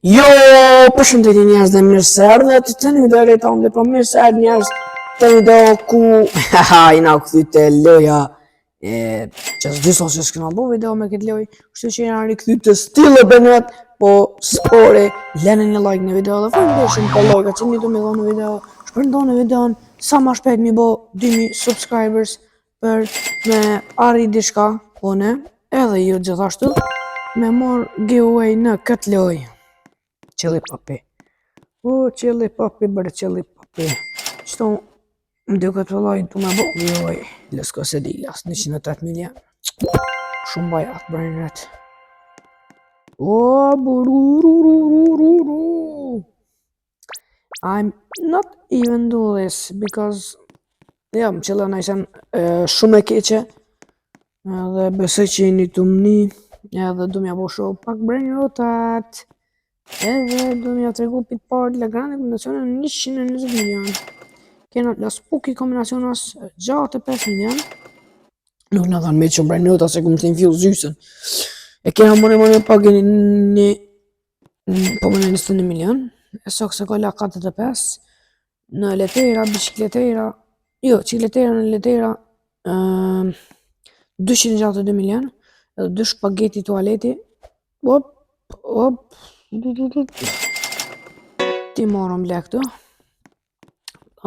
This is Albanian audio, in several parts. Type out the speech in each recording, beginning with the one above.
Jo, përshëndetje njerëz dhe mirë se erdhët të një video tonë dhe mirë se erdhët njerëz të një video ku jena u kthy te loja që s'di sot që s'kena bo video me këtë loj, kështu që jena rikthy të Still a Banana, po s'pore, lene një like në video dhe faleminderit për like që një të me dhonë në video, shpërndoni videon sa ma shpejt mi bo 2000 subscribers për me arri diçka, une edhe ju gjithashtu me mor giveaway në këtë loj. Chili puppy. Oh, chili puppy, bërë chili puppy. Qëto më duket vëllai të me bo giveaway. Lesko se dilas, 108 milion. Shumë bajat, bërënret. Oh, bururururururu. I'm not even do this because ja, më qëllë në ishen shumë e keqe edhe besoj që jeni të mni edhe du mja bo shumë pak bërënrotat edhe du mja të regu pit parë le grande kombinacione në 120 milion kena la spooky kombinacionas 65 milion nuk në dhanë me që bërënrotat se këmë të infju zysën e kena mëne pak një po mëne 21 milion e sok se kolla 45 në letera, bicikletera jo, cikletera në letera 262 milion edhe 2 shpageti tualeti op ti marrëm le këtu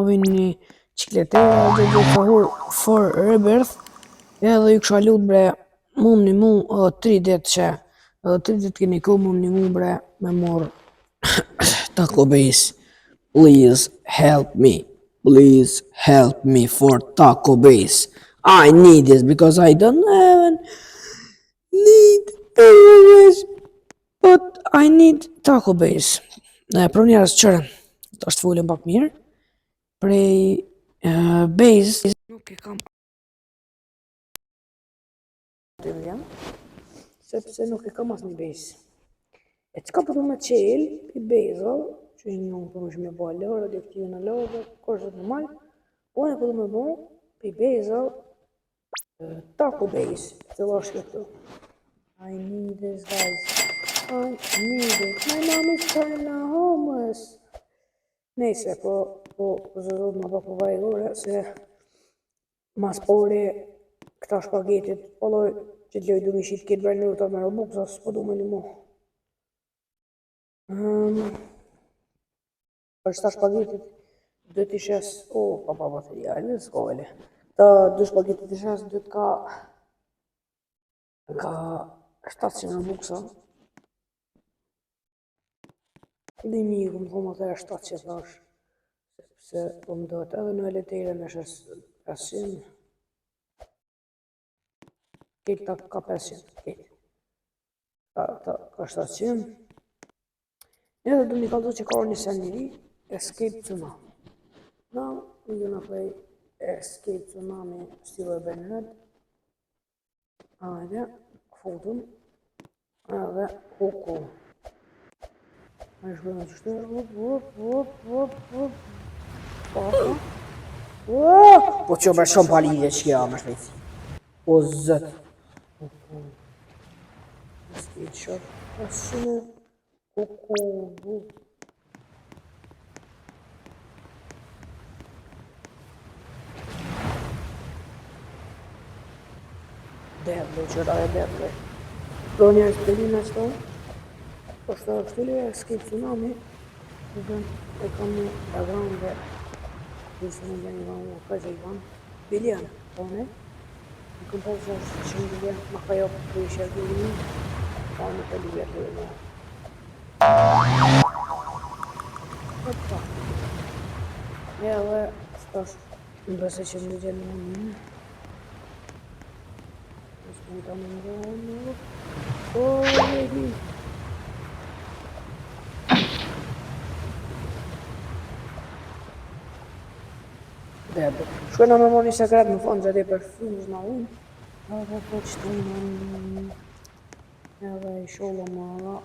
avin një cikletera dhe for rebirth edhe ju kësha lut bre mum një mu 30 që edhe 30 keni ku mum një mu bre me morë Taco Base please help me for Taco Base I need this because I don't even need Taco Base but I need Taco Base për njerës qërën të është fullin pak mirë prej Base nuk e kam sepse nuk e kam as një Base e qka përdu me qelë i Base që një përdu me shumë e bo lorë radioaktive në lorë korsët në malë unë e përdu me bo i Base Taco Base të është këtu I need this guys I need it. My mom is kinda homeless. Neyse, zërot ma po vajgore se mas pore këta shpagetit, polloj që t'loj du mi shit këtë bërë në rëtat me Robux, as po du me limo. Për shta shpagetit, dhe t'i shes, pa materiale, s'ko vele. Ta 2 shpagetit t'i shes, dhe t'ka 700 Robuxa. Dhe mi këmë thomë të e 700 thash, se po më dojtë edhe në eletere në shes 500, këtë ka 500, këtë, ka 700, edhe du mi kaldu që ka një sen njëri, Escape Tsunami. Now, we're gonna play Escape Tsunami Still a Banana. Ajde, fotum, edhe hoko. Ai shpërën që shtë, po që bërë shumë palidhe që kja më shpejtësi. O zëtë. Skejtë shërë, asënë, Deble, qëra e deble. Do njerës të linë ashtë tonë. Po shtë shtili e Escape Tsunami e kam një diagram dhe disë në një nga një këzë i banë biljen, tone në këm përës është që në biljen ma ka jopë të i shërgjë një ka në të libja të në Opa e dhe së është në bëse që në gjenë në një nësë në të më ndonë Shkojna me moni sekret në fond që ati për filmës në unë edhe po që të në edhe i shollo më ala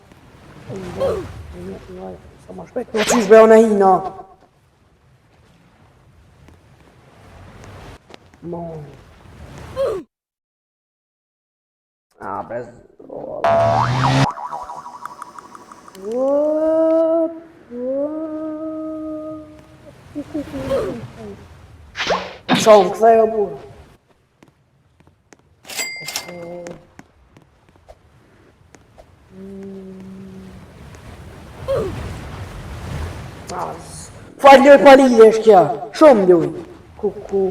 unë dhe një sa ma shpet në qysh beho në hina moni bez Shoh, kthej o burr. Falë palide është kja, shumë luj. Kuku.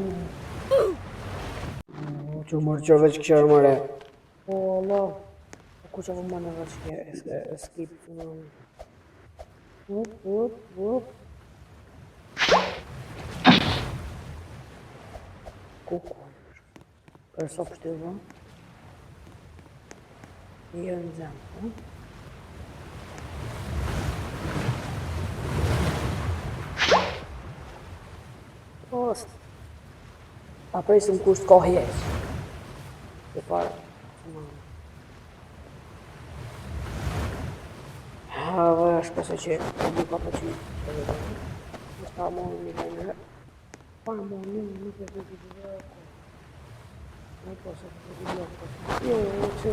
Që mërë që veç kërë mëre. O, Allah. Ku që më në veç kërë, skip të në. Vup. Kuku. Kërë sopë shtë vë. Jo në zemë. Post. A presim kur s'ka hjeq. Dhe parë. Dhe është pëse që e di ka për qytë. Në s'ka monë një këngë. Pa në monë një nuk e të të dhe. Në posë të të të dhe. Jo, që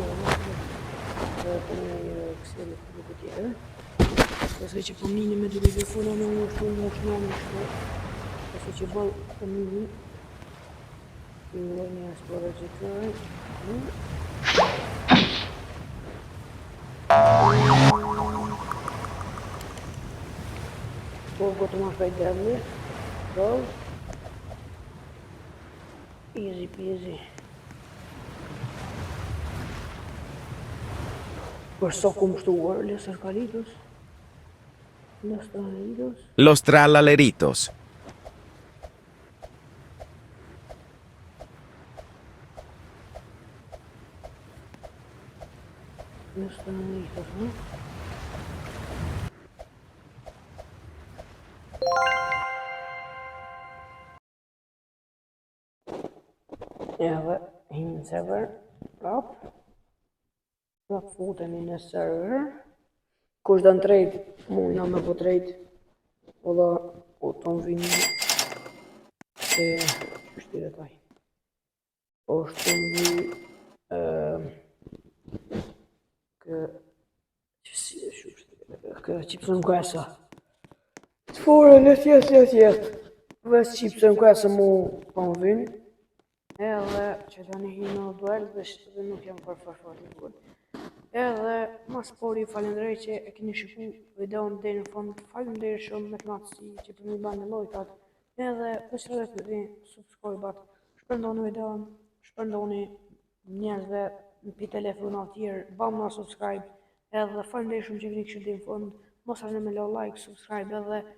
dhe të një kësili të duke tjere. Pëse që po mini me të telefona në ushtu. Pëse që bëllë po mini. Një asë që kërë. Po gotë ma shpejt dërmi. Go. Easy peasy. Për so kumë shtuar, Los Traleritos. Los Tralaleritos. No? Edhe, hinë në server, prap futemi në server. Kush do në trade, mund nga me po trade. O da, o të në vini se shtire taj. O shtë në vi kë qipsën kwesa. Të fore në tjetë. Ves qipsën kwesa mu po në vini. Edhe që të një hinë në duel dhe nuk jam për farfar. Edhe mas pori falendrej që e keni shiku videon dhe në fond. Falendrej shumë me të matësi që për mi banë në lojtat. Edhe pësë dhe të di subscribe-at. Shpërndoni videon, shpërndoni njerëzve në pi telefonat tjerë, bamë na subscribe. Edhe falendrej shumë që vini kështë dhe në fond. Mos arne me lo like, subscribe edhe